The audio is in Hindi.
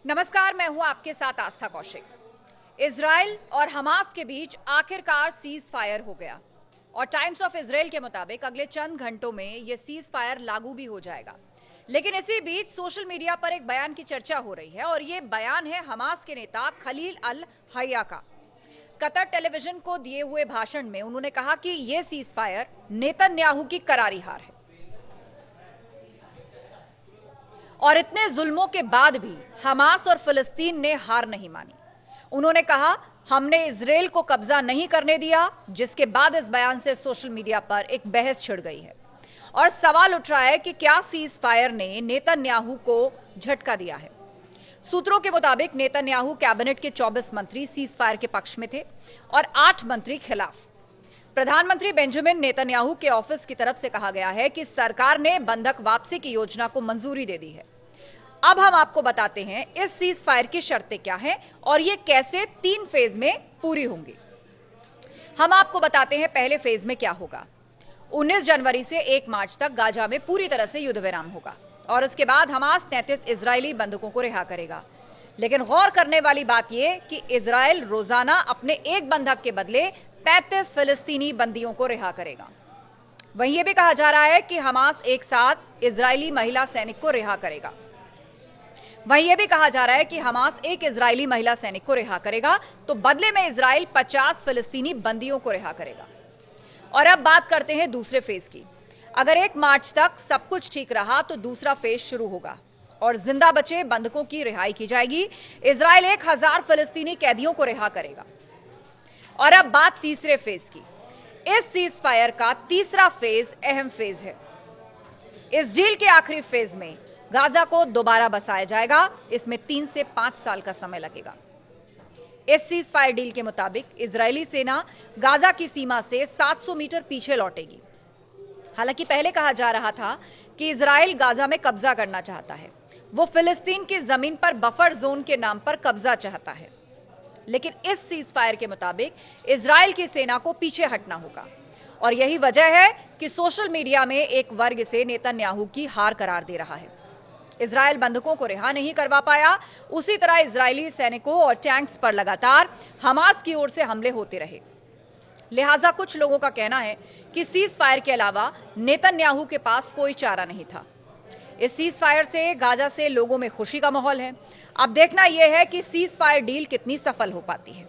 नमस्कार, मैं हूं आपके साथ आस्था कौशिक। इजराइल और हमास के बीच आखिरकार सीज फायर हो गया और टाइम्स ऑफ इजराइल के मुताबिक अगले चंद घंटों में यह सीज फायर लागू भी हो जाएगा। लेकिन इसी बीच सोशल मीडिया पर एक बयान की चर्चा हो रही है और यह बयान है हमास के नेता खलील अल हया का। कतर टेलीविजन को दिए हुए भाषण में उन्होंने कहा कि यह सीज फायर नेतन्याहू की करारी हार है और इतने जुल्मों के बाद भी हमास और फिलिस्तीन ने हार नहीं मानी। उन्होंने कहा, हमने इजराइल को कब्जा नहीं करने दिया, जिसके बाद इस बयान से सोशल मीडिया पर एक बहस छिड़ गई है और सवाल उठ रहा है कि क्या सीज फायर ने नेतन्याहू को झटका दिया है। सूत्रों के मुताबिक नेतन्याहू कैबिनेट के 24 मंत्री सीज फायर के पक्ष में थे और 8 मंत्री खिलाफ। प्रधानमंत्री बेंजामिन नेतन्याहू के ऑफिस की तरफ से कहा गया है कि सरकार ने बंधक वापसी की योजना को मंजूरी दे दी है। अब हम आपको बताते हैं इस सीज फायर की शर्तें क्या हैं और ये कैसे 3 फेज में पूरी होंगी। हम आपको बताते हैं पहले फेज में क्या होगा। 19 जनवरी से 1 मार्च तक गाजा में पूरी तरह से युद्ध विराम होगा और उसके बाद हमास 33 इजरायली बंधकों को रिहा करेगा। लेकिन गौर करने वाली बात यह कि इजराइल रोजाना अपने एक बंधक के बदले 33 फिलिस्तीनी बंदियों को रिहा करेगा। वहीं यह भी कहा जा रहा है कि हमास एक साथ इजरायली महिला सैनिक को रिहा करेगा। वहीं यह भी कहा जा रहा है कि हमास एक इजरायली महिला सैनिक को रिहा करेगा तो बदले में इजराइल 50 फिलिस्तीनी बंदियों को रिहा करेगा। और अब बात करते हैं दूसरे फेज की। अगर 1 मार्च तक सब कुछ ठीक रहा तो दूसरा फेज शुरू होगा और जिंदा बचे बंधकों की रिहाई की जाएगी। इजराइल 1000 फिलिस्तीनी कैदियों को रिहा करेगा। और अब बात तीसरे फेज की। इस सीज फायर का तीसरा फेज अहम फेज है। इस डील के आखिरी फेज में गाजा को दोबारा बसाया जाएगा। इसमें 3 से 5 साल का समय लगेगा। इस सीज फायर डील के मुताबिक इजरायली सेना गाजा की सीमा से 700 मीटर पीछे लौटेगी। हालांकि पहले कहा जा रहा था कि इजराइल गाजा में कब्जा करना चाहता है। वो फिलिस्तीन की जमीन पर बफर जोन के नाम पर कब्जा चाहता है। लेकिन इस सीज फायर के मुताबिक इजराइल की सेना को पीछे हटना होगा और यही वजह है कि सोशल मीडिया में एक वर्ग इसे नेतन्याहू की हार करार दे रहा है। इजराइल बंधकों को रिहा नहीं करवा पाया, उसी तरह इजरायली सैनिकों और टैंक्स पर लगातार हमास की ओर से हमले होते रहे। लिहाजा कुछ लोगों का कहना है कि सीज फायर के अलावा नेतन्याहू के पास कोई चारा नहीं था। इस सीज फायर से गाजा से लोगों में खुशी का माहौल है। अब देखना यह है कि सीज फायर डील कितनी सफल हो पाती है।